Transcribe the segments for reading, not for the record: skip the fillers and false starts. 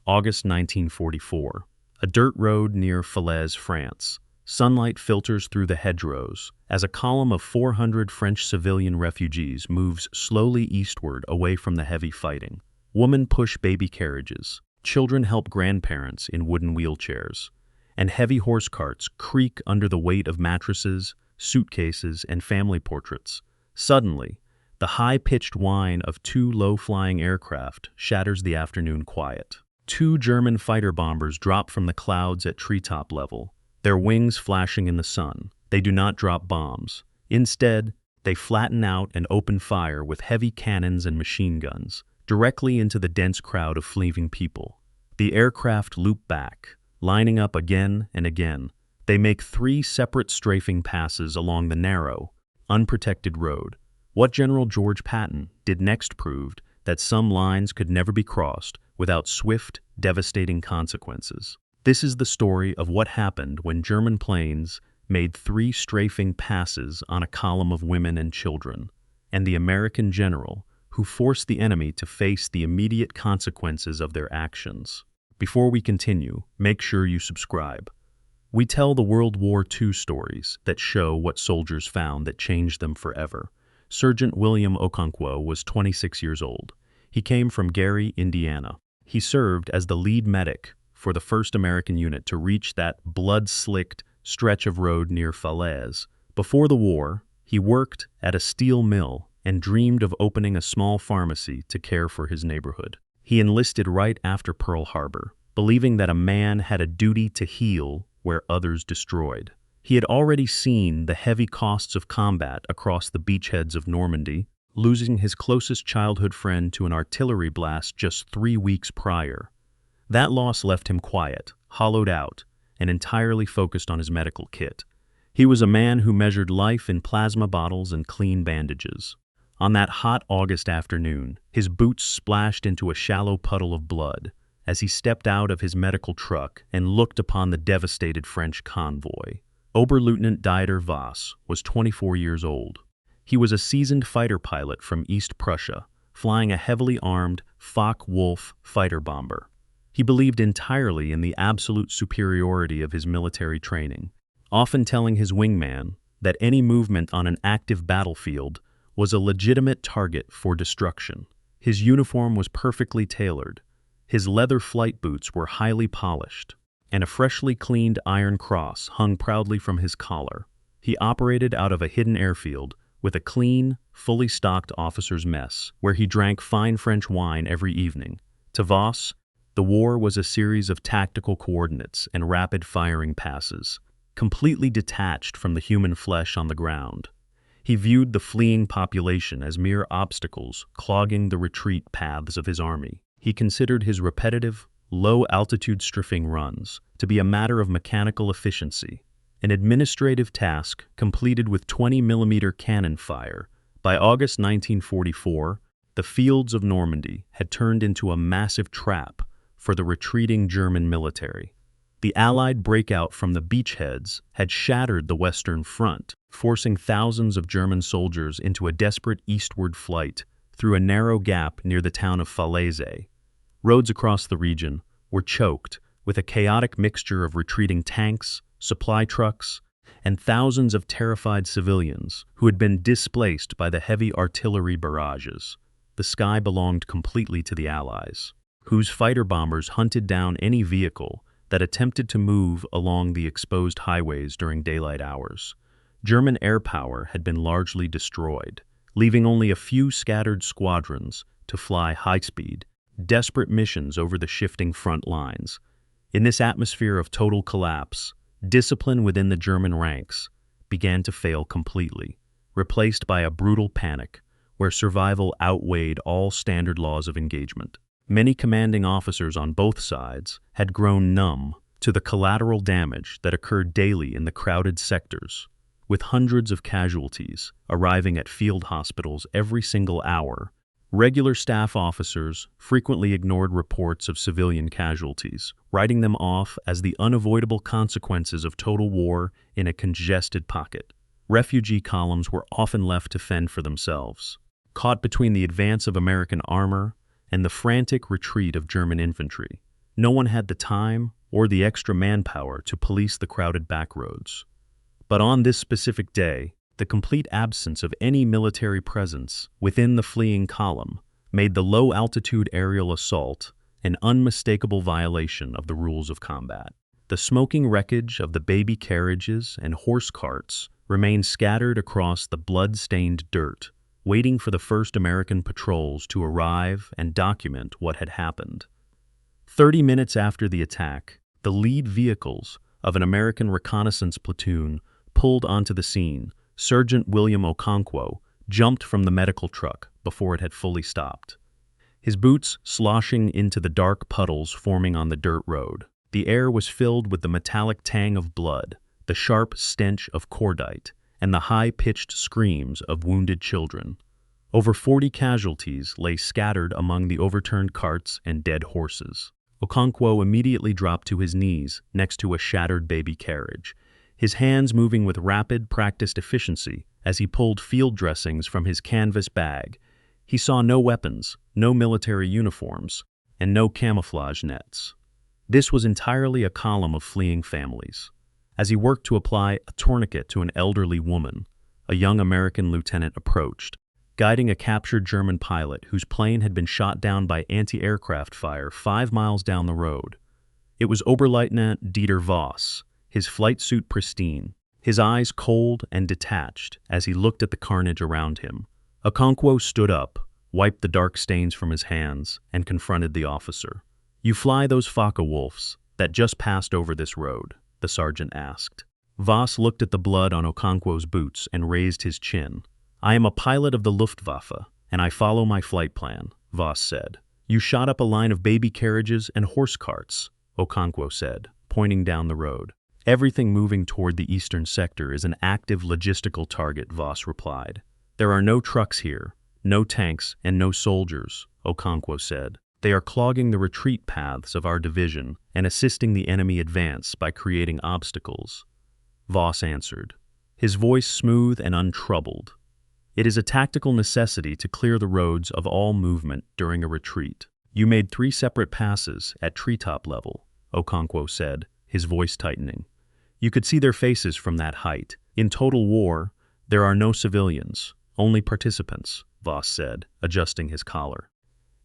August 1944. A dirt road near Falaise, France. Sunlight filters through the hedgerows as a column of 400 French civilian refugees moves slowly eastward away from the heavy fighting. Women push baby carriages. Children help grandparents in wooden wheelchairs. And heavy horse carts creak under the weight of mattresses, suitcases, and family portraits. Suddenly, the high-pitched whine of two low-flying aircraft shatters the afternoon quiet. Two German fighter bombers drop from the clouds at treetop level, their wings flashing in the sun. They do not drop bombs. Instead, they flatten out and open fire with heavy cannons and machine guns, directly into the dense crowd of fleeing people. The aircraft loop back, lining up again and again. They make 3 separate strafing passes along the narrow, unprotected road. What General George Patton did next proved that some lines could never be crossed without swift, devastating consequences. This is the story of what happened when German planes made 3 strafing passes on a column of women and children, and the American general who forced the enemy to face the immediate consequences of their actions. Before we continue, make sure you subscribe. We tell the World War II stories that show what soldiers found that changed them forever. Sergeant William Okonkwo was 26 years old. He came from Gary, Indiana. He served as the lead medic for the 1st American unit to reach that blood-slicked stretch of road near Falaise. Before the war, he worked at a steel mill and dreamed of opening a small pharmacy to care for his neighborhood. He enlisted right after Pearl Harbor, believing that a man had a duty to heal where others destroyed. He had already seen the heavy costs of combat across the beachheads of Normandy, losing his closest childhood friend to an artillery blast just 3 weeks prior. That loss left him quiet, hollowed out, and entirely focused on his medical kit. He was a man who measured life in plasma bottles and clean bandages. On that hot August afternoon, his boots splashed into a shallow puddle of blood as he stepped out of his medical truck and looked upon the devastated French convoy. Oberleutnant Dieter Voss was 24 years old. He was a seasoned fighter pilot from East Prussia, flying a heavily armed Focke-Wulf fighter bomber. He believed entirely in the absolute superiority of his military training, often telling his wingman that any movement on an active battlefield was a legitimate target for destruction. His uniform was perfectly tailored. His leather flight boots were highly polished, and a freshly cleaned iron cross hung proudly from his collar. He operated out of a hidden airfield with a clean, fully stocked officer's mess, where he drank fine French wine every evening. To Voss, the war was a series of tactical coordinates and rapid-firing passes, completely detached from the human flesh on the ground. He viewed the fleeing population as mere obstacles clogging the retreat paths of his army. He considered his repetitive, low-altitude strafing runs to be a matter of mechanical efficiency, an administrative task completed with 20mm cannon fire. By August 1944, the fields of Normandy had turned into a massive trap for the retreating German military. The Allied breakout from the beachheads had shattered the Western Front, forcing thousands of German soldiers into a desperate eastward flight through a narrow gap near the town of Falaise. Roads across the region were choked with a chaotic mixture of retreating tanks, supply trucks, and thousands of terrified civilians who had been displaced by the heavy artillery barrages. The sky belonged completely to the Allies, whose fighter bombers hunted down any vehicle that attempted to move along the exposed highways during daylight hours. German air power had been largely destroyed, leaving only a few scattered squadrons to fly high-speed, desperate missions over the shifting front lines. In this atmosphere of total collapse, discipline within the German ranks began to fail completely, replaced by a brutal panic where survival outweighed all standard laws of engagement. Many commanding officers on both sides had grown numb to the collateral damage that occurred daily in the crowded sectors, with hundreds of casualties arriving at field hospitals every single hour. Regular staff officers frequently ignored reports of civilian casualties, writing them off as the unavoidable consequences of total war in a congested pocket. Refugee columns were often left to fend for themselves, caught between the advance of American armor and the frantic retreat of German infantry. No one had the time or the extra manpower to police the crowded back roads. But on this specific day, the complete absence of any military presence within the fleeing column made the low-altitude aerial assault an unmistakable violation of the rules of combat. The smoking wreckage of the baby carriages and horse carts remained scattered across the blood-stained dirt, waiting for the first American patrols to arrive and document what had happened. 30 minutes after the attack, the lead vehicles of an American reconnaissance platoon pulled onto the scene. Sergeant William Okonkwo jumped from the medical truck before it had fully stopped, his boots sloshing into the dark puddles forming on the dirt road. The air was filled with the metallic tang of blood, the sharp stench of cordite, and the high-pitched screams of wounded children. Over 40 casualties lay scattered among the overturned carts and dead horses. Okonkwo immediately dropped to his knees next to a shattered baby carriage, his hands moving with rapid, practiced efficiency as he pulled field dressings from his canvas bag. He saw no weapons, no military uniforms, and no camouflage nets. This was entirely a column of fleeing families. As he worked to apply a tourniquet to an elderly woman, a young American lieutenant approached, guiding a captured German pilot whose plane had been shot down by anti-aircraft fire 5 miles down the road. It was Oberleutnant Dieter Voss, his flight suit pristine, his eyes cold and detached as he looked at the carnage around him. Okonkwo stood up, wiped the dark stains from his hands, and confronted the officer. "You fly those Focke-Wulfs that just passed over this road?" the sergeant asked. Voss looked at the blood on Okonkwo's boots and raised his chin. "I am a pilot of the Luftwaffe, and I follow my flight plan," Voss said. "You shot up a line of baby carriages and horse carts," Okonkwo said, pointing down the road. "Everything moving toward the eastern sector is an active logistical target," Voss replied. "There are no trucks here, no tanks, and no soldiers," Okonkwo said. "They are clogging the retreat paths of our division and assisting the enemy advance by creating obstacles," Voss answered, his voice smooth and untroubled. "It is a tactical necessity to clear the roads of all movement during a retreat." "You made 3 separate passes at treetop level," Okonkwo said, his voice tightening. "You could see their faces from that height. In total war, there are no civilians, only participants," Voss said, adjusting his collar.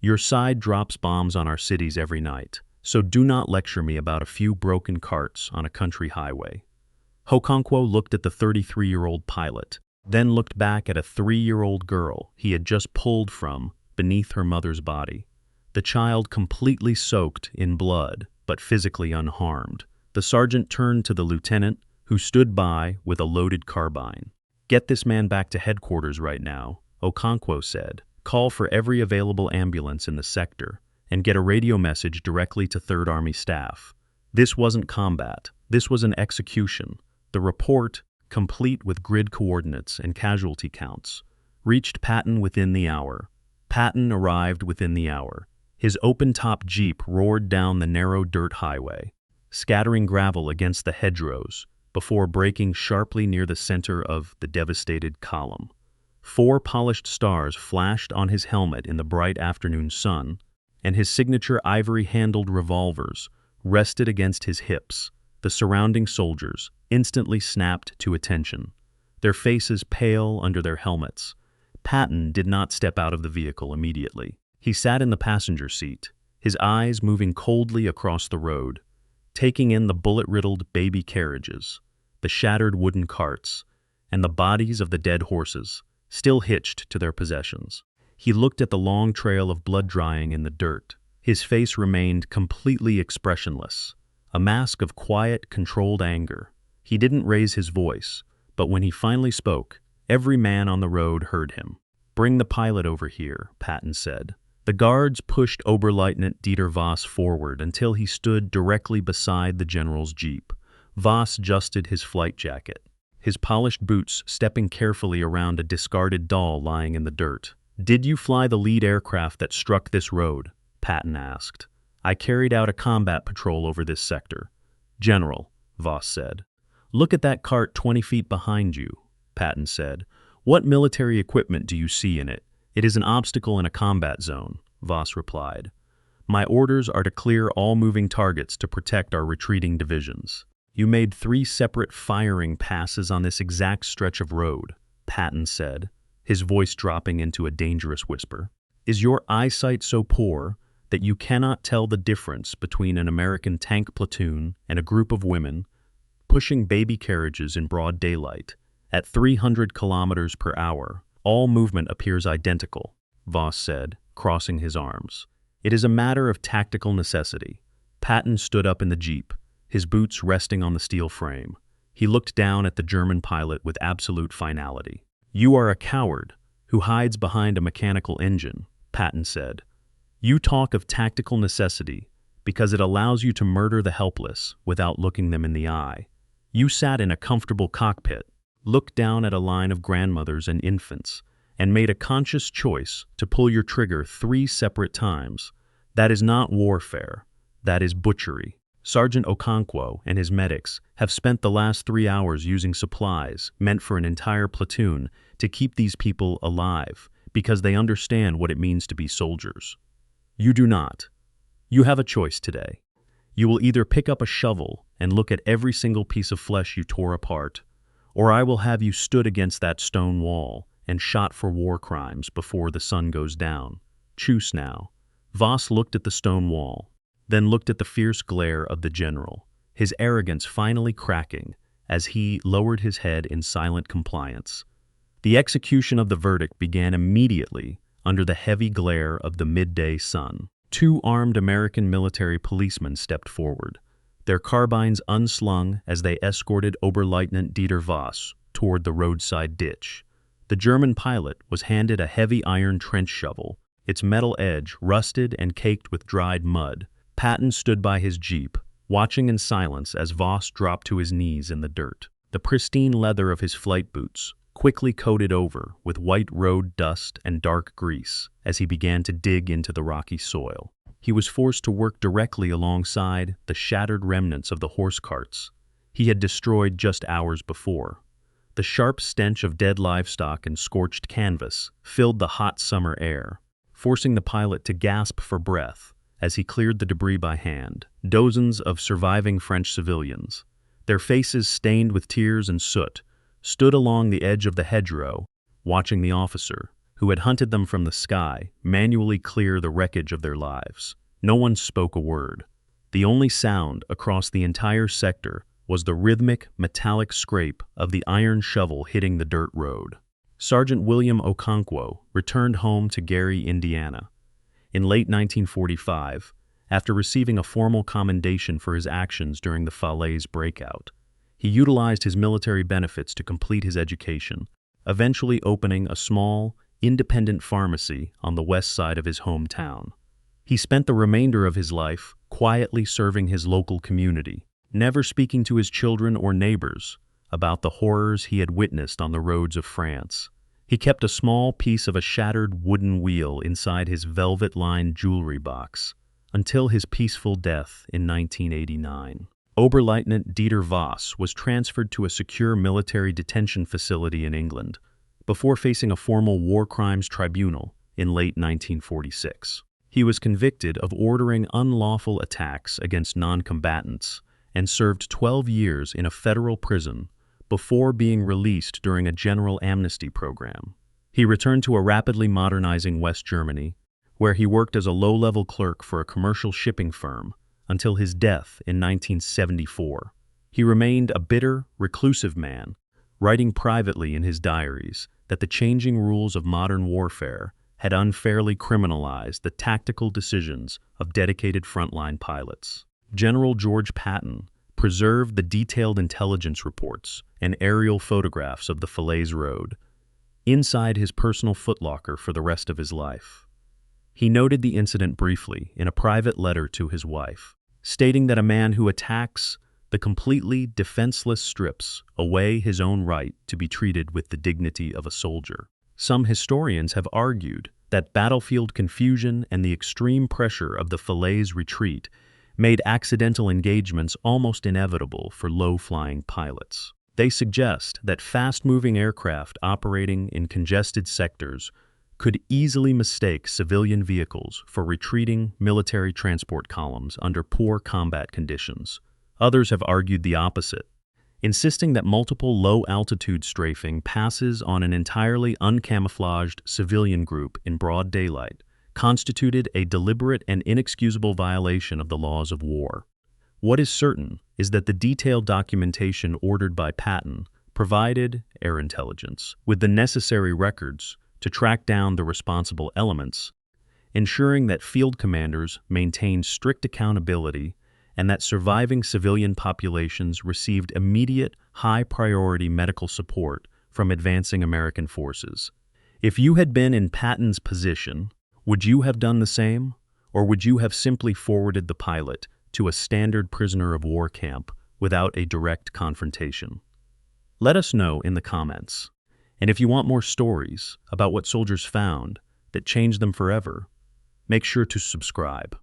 "Your side drops bombs on our cities every night, so do not lecture me about a few broken carts on a country highway." Okonkwo looked at the 33-year-old pilot, then looked back at a 3-year-old girl he had just pulled from beneath her mother's body. The child completely soaked in blood, but physically unharmed. The sergeant turned to the lieutenant, who stood by with a loaded carbine. "Get this man back to headquarters right now," Okonkwo said. "Call for every available ambulance in the sector, and get a radio message directly to 3rd Army staff. This wasn't combat. This was an execution." The report, complete with grid coordinates and casualty counts, reached Patton within the hour. Patton arrived within the hour. His open-top jeep roared down the narrow dirt highway, scattering gravel against the hedgerows before braking sharply near the center of the devastated column. 4 polished stars flashed on his helmet in the bright afternoon sun, and his signature ivory-handled revolvers rested against his hips. The surrounding soldiers instantly snapped to attention, their faces pale under their helmets. Patton did not step out of the vehicle immediately. He sat in the passenger seat, his eyes moving coldly across the road, taking in the bullet-riddled baby carriages, the shattered wooden carts, and the bodies of the dead horses, still hitched to their possessions. He looked at the long trail of blood drying in the dirt. His face remained completely expressionless, a mask of quiet, controlled anger. He didn't raise his voice, but when he finally spoke, every man on the road heard him. "Bring the pilot over here," Patton said. The guards pushed Oberleutnant Dieter Voss forward until he stood directly beside the general's jeep. Voss adjusted his flight jacket, his polished boots stepping carefully around a discarded doll lying in the dirt. "Did you fly the lead aircraft that struck this road?" Patton asked. "I carried out a combat patrol over this sector." "General," Voss said. "Look at that cart 20 feet behind you," Patton said. "What military equipment do you see in it?" "It is an obstacle in a combat zone," Voss replied. My orders are to clear all moving targets to protect our retreating divisions. You made 3 separate firing passes on this exact stretch of road, Patton said, his voice dropping into a dangerous whisper. Is your eyesight so poor that you cannot tell the difference between an American tank platoon and a group of women pushing baby carriages in broad daylight at 300 kilometers per hour? All movement appears identical, Voss said, crossing his arms. It is a matter of tactical necessity. Patton stood up in the jeep, his boots resting on the steel frame. He looked down at the German pilot with absolute finality. You are a coward who hides behind a mechanical engine, Patton said. You talk of tactical necessity because it allows you to murder the helpless without looking them in the eye. You sat in a comfortable cockpit, looked down at a line of grandmothers and infants, and made a conscious choice to pull your trigger 3 separate times. That is not warfare. That is butchery. Sergeant Okonkwo and his medics have spent the last 3 hours using supplies meant for an entire platoon to keep these people alive because they understand what it means to be soldiers. You do not. You have a choice today. You will either pick up a shovel and look at every single piece of flesh you tore apart, or I will have you stood against that stone wall and shot for war crimes before the sun goes down. Choose now. Voss looked at the stone wall, then looked at the fierce glare of the general, his arrogance finally cracking as he lowered his head in silent compliance. The execution of the verdict began immediately under the heavy glare of the midday sun. 2 armed American military policemen stepped forward, their carbines unslung as they escorted Oberleutnant Dieter Voss toward the roadside ditch. The German pilot was handed a heavy iron trench shovel, its metal edge rusted and caked with dried mud. Patton stood by his jeep, watching in silence as Voss dropped to his knees in the dirt. The pristine leather of his flight boots quickly coated over with white road dust and dark grease as he began to dig into the rocky soil. He was forced to work directly alongside the shattered remnants of the horse carts he had destroyed just hours before. The sharp stench of dead livestock and scorched canvas filled the hot summer air, forcing the pilot to gasp for breath as he cleared the debris by hand. Dozens of surviving French civilians, their faces stained with tears and soot, stood along the edge of the hedgerow, watching the officer, who had hunted them from the sky, manually clear the wreckage of their lives. No one spoke a word. The only sound across the entire sector was the rhythmic, metallic scrape of the iron shovel hitting the dirt road. Sergeant William Okonkwo returned home to Gary, Indiana. In late 1945, after receiving a formal commendation for his actions during the Falaise breakout, he utilized his military benefits to complete his education, eventually opening a small, independent pharmacy on the west side of his hometown. He spent the remainder of his life quietly serving his local community, never speaking to his children or neighbors about the horrors he had witnessed on the roads of France. He kept a small piece of a shattered wooden wheel inside his velvet-lined jewelry box until his peaceful death in 1989. Oberleutnant Dieter Voss was transferred to a secure military detention facility in England before facing a formal war crimes tribunal in late 1946. He was convicted of ordering unlawful attacks against non-combatants and served 12 years in a federal prison before being released during a general amnesty program. He returned to a rapidly modernizing West Germany, where he worked as a low-level clerk for a commercial shipping firm until his death in 1974. He remained a bitter, reclusive man, writing privately in his diaries that the changing rules of modern warfare had unfairly criminalized the tactical decisions of dedicated frontline pilots. General George Patton preserved the detailed intelligence reports and aerial photographs of the Falaise Road inside his personal footlocker for the rest of his life. He noted the incident briefly in a private letter to his wife, stating that a man who attacks the completely defenseless strips away his own right to be treated with the dignity of a soldier. Some historians have argued that battlefield confusion and the extreme pressure of the Falaise retreat made accidental engagements almost inevitable for low-flying pilots. They suggest that fast-moving aircraft operating in congested sectors could easily mistake civilian vehicles for retreating military transport columns under poor combat conditions. Others have argued the opposite, insisting that multiple low-altitude strafing passes on an entirely uncamouflaged civilian group in broad daylight constituted a deliberate and inexcusable violation of the laws of war. What is certain is that the detailed documentation ordered by Patton provided air intelligence with the necessary records to track down the responsible elements, ensuring that field commanders maintained strict accountability and that surviving civilian populations received immediate, high-priority medical support from advancing American forces. If you had been in Patton's position, would you have done the same, or would you have simply forwarded the pilot to a standard prisoner of war camp without a direct confrontation? Let us know in the comments. And if you want more stories about what soldiers found that changed them forever, make sure to subscribe.